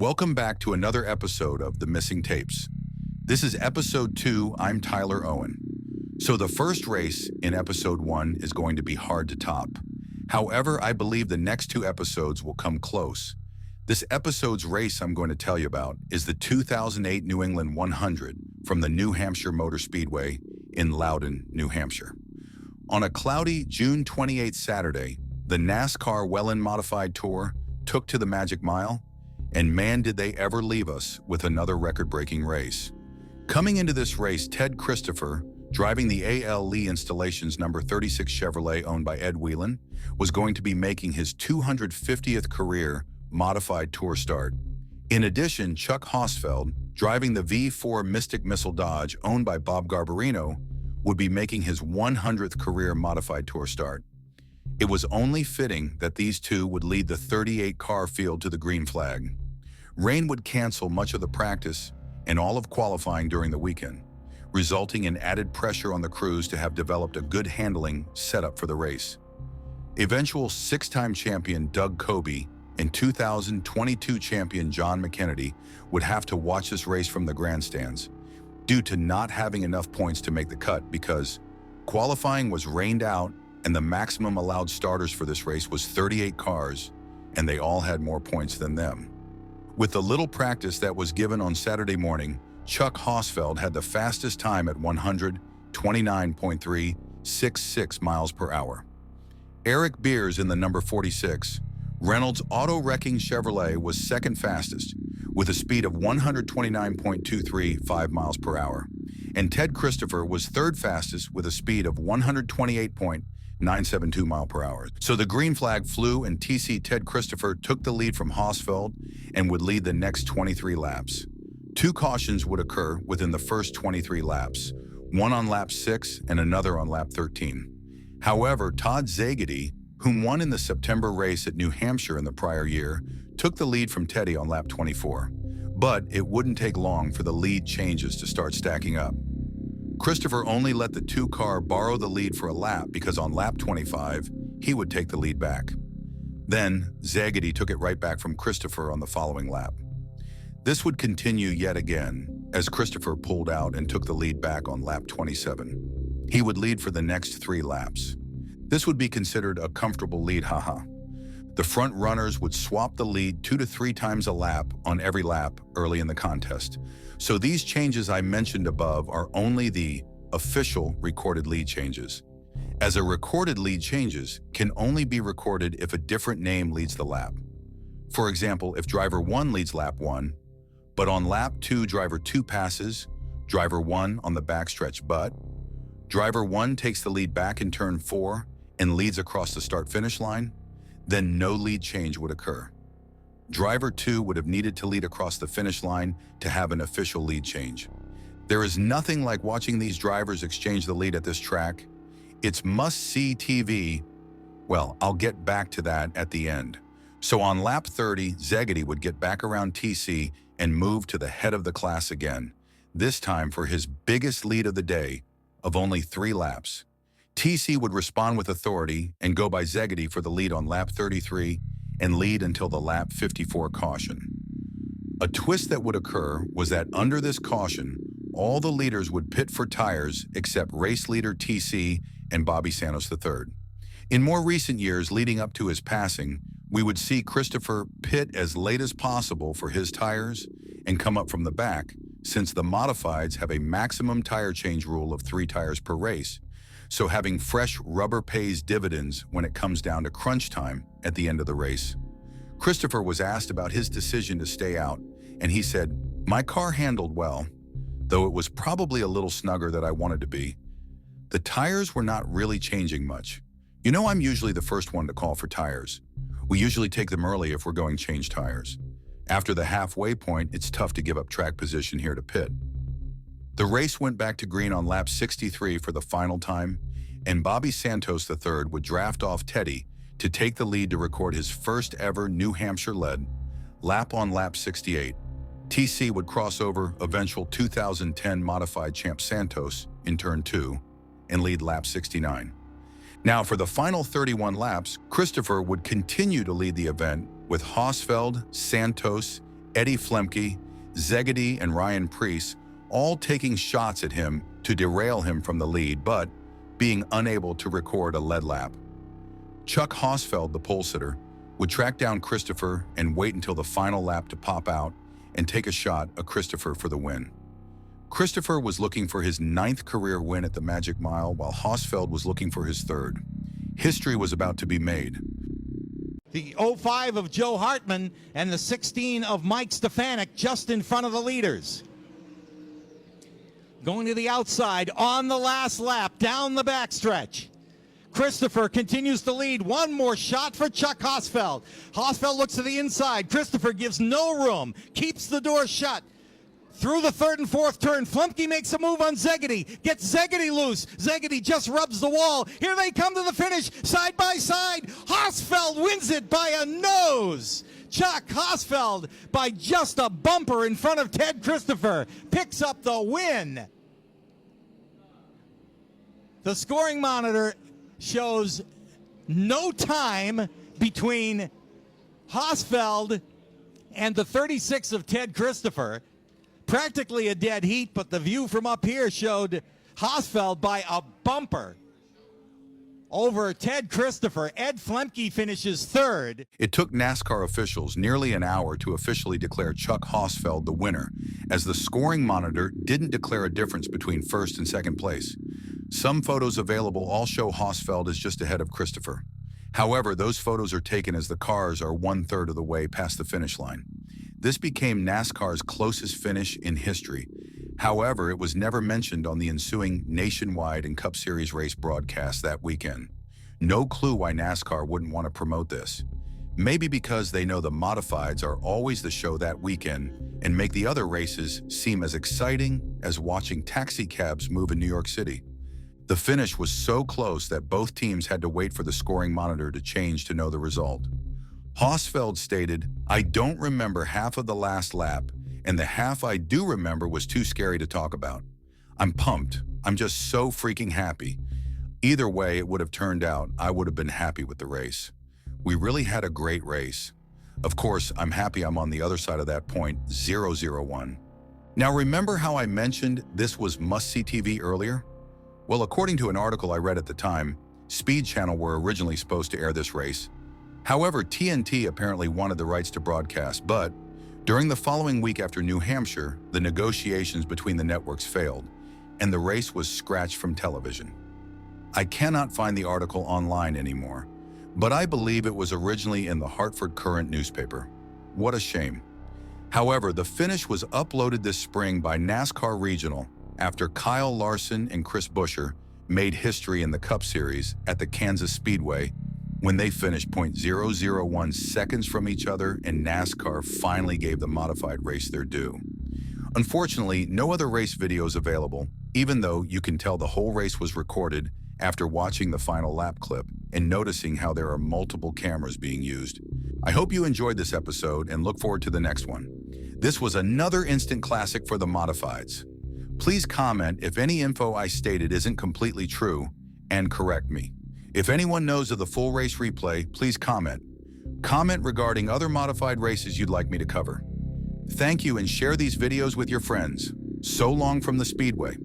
Welcome back to another episode of The Missing Tapes. This is episode 2. I'm Tyler Owen. So the first race in episode 1 is going to be hard to top. However, I believe the next 2 episodes will come close. This episode's race I'm going to tell you about is the 2008 New England 100 from the New Hampshire Motor Speedway in Loudon, New Hampshire. On a cloudy June 28th Saturday, the NASCAR Whelen Modified Tour took to the Magic Mile, and man did they ever leave us with another record-breaking race. Coming into this race, Ted Christopher, driving the A.L. Lee Installations number 36 Chevrolet owned by Ed Whelen, was going to be making his 250th career Modified Tour start. In addition, Chuck Hosfeld, driving the V4 Mystic Missile Dodge owned by Bob Garbarino, would be making his 100th career Modified Tour start. It was only fitting that these two would lead the 38-car field to the green flag. Rain would cancel much of the practice and all of qualifying during the weekend, resulting in added pressure on the crews to have developed a good handling setup for the race. Eventual 6-time champion Doug Coby and 2022 champion John McKennedy would have to watch this race from the grandstands due to not having enough points to make the cut because qualifying was rained out and the maximum allowed starters for this race was 38 cars, and they all had more points than them. With the little practice that was given on Saturday morning, Chuck Hosfeld had the fastest time at 129.366 miles per hour. Eric Beers in the number 46, Reynolds auto-wrecking Chevrolet was second fastest with a speed of 129.235 miles per hour, and Ted Christopher was third fastest with a speed of 128.972 miles per hour. So the green flag flew and TC Ted Christopher took the lead from Hosfeld and would lead the next 23 laps. 2 cautions would occur within the first 23 laps, one on lap 6 and another on lap 13. However, Todd Szagedy, whom won in the September race at New Hampshire in the prior year, took the lead from Teddy on lap 24. But it wouldn't take long for the lead changes to start stacking up. Christopher only let the 2-car borrow the lead for a lap because on lap 25, he would take the lead back. Then, Szagedy took it right back from Christopher on the following lap. This would continue yet again as Christopher pulled out and took the lead back on lap 27. He would lead for the next 3 laps. This would be considered a comfortable lead, haha. The front runners would swap the lead 2 to 3 times a lap on every lap early in the contest. So these changes I mentioned above are only the official recorded lead changes, as a recorded lead changes can only be recorded if a different name leads the lap. For example, if driver 1 leads lap 1, but on lap 2 driver 2 passes, driver 1 on the backstretch but, driver 1 takes the lead back in turn 4 and leads across the start-finish line, then no lead change would occur. Driver 2 would have needed to lead across the finish line to have an official lead change. There is nothing like watching these drivers exchange the lead at this track. It's must-see TV. Well, I'll get back to that at the end. So on lap 30, Szagedy would get back around TC and move to the head of the class again, this time for his biggest lead of the day of only 3 laps. TC would respond with authority and go by Szagedy for the lead on lap 33 and lead until the lap 54 caution. A twist that would occur was that under this caution, all the leaders would pit for tires except race leader TC and Bobby Santos III. In more recent years leading up to his passing, we would see Christopher pit as late as possible for his tires and come up from the back, since the Modifieds have a maximum tire change rule of 3 tires per race. So having fresh rubber pays dividends when it comes down to crunch time at the end of the race. Christopher was asked about his decision to stay out, and he said, "My car handled well, though it was probably a little snugger than I wanted to be. The tires were not really changing much. You know, I'm usually the first one to call for tires. We usually take them early if we're going change tires. After the halfway point, it's tough to give up track position here to pit." The race went back to green on lap 63 for the final time, and Bobby Santos III would draft off Teddy to take the lead to record his first ever New Hampshire-led lap on lap 68. TC would cross over eventual 2010 Modified champ Santos in turn 2 and lead lap 69. Now for the final 31 laps, Christopher would continue to lead the event with Hosfeld, Santos, Eddie Flemke, Szegedy, and Ryan Preece all taking shots at him to derail him from the lead, but being unable to record a lead lap. Chuck Hosfeld, the pole sitter, would track down Christopher and wait until the final lap to pop out and take a shot at Christopher for the win. Christopher was looking for his 9th career win at the Magic Mile, while Hosfeld was looking for his 3rd. History was about to be made. The 05 of Joe Hartman and the 16 of Mike Stefanik just in front of the leaders. Going to the outside on the last lap, down the backstretch. Christopher continues to lead. One more shot for Chuck Hosfeld. Hosfeld looks to the inside. Christopher gives no room, keeps the door shut. Through the 3rd and 4th turn, Flemke makes a move on Szegedy, gets Szegedy loose. Szegedy just rubs the wall. Here they come to the finish, side by side. Hosfeld wins it by a nose. Chuck Hosfeld, by just a bumper in front of Ted Christopher, picks up the win. The scoring monitor shows no time between Hosfeld and the 36 of Ted Christopher. Practically a dead heat, but the view from up here showed Hosfeld by a bumper over Ted Christopher. Ed Flemke finishes 3rd. It took NASCAR officials nearly an hour to officially declare Chuck Hosfeld the winner, as the scoring monitor didn't declare a difference between 1st and 2nd place. Some photos available all show Hosfeld as just ahead of Christopher. However, those photos are taken as the cars are 1/3 of the way past the finish line. This became NASCAR's closest finish in history. However, it was never mentioned on the ensuing nationwide and Cup Series race broadcast that weekend. No clue why NASCAR wouldn't want to promote this. Maybe because they know the Modifieds are always the show that weekend and make the other races seem as exciting as watching taxi cabs move in New York City. The finish was so close that both teams had to wait for the scoring monitor to change to know the result. Hosfeld stated, "I don't remember half of the last lap, and the half I do remember was too scary to talk about. I'm pumped. I'm just so freaking happy. Either way it would have turned out, I would have been happy with the race. We really had a great race. Of course, I'm happy I'm on the other side of that point, 001. Now remember how I mentioned this was must-see TV earlier? Well, according to an article I read at the time, Speed Channel were originally supposed to air this race. However, TNT apparently wanted the rights to broadcast, but during the following week after New Hampshire, the negotiations between the networks failed, and the race was scratched from television. I cannot find the article online anymore, but I believe it was originally in the Hartford Courant newspaper. What a shame. However, the finish was uploaded this spring by NASCAR Regional after Kyle Larson and Chris Buescher made history in the Cup Series at the Kansas Speedway when they finished .001 seconds from each other, and NASCAR finally gave the modified race their due. Unfortunately, no other race video is available, even though you can tell the whole race was recorded after watching the final lap clip and noticing how there are multiple cameras being used. I hope you enjoyed this episode and look forward to the next one. This was another instant classic for the Modifieds. Please comment if any info I stated isn't completely true and correct me. If anyone knows of the full race replay, please comment. Comment regarding other modified races you'd like me to cover. Thank you, and share these videos with your friends. So long from the Speedway.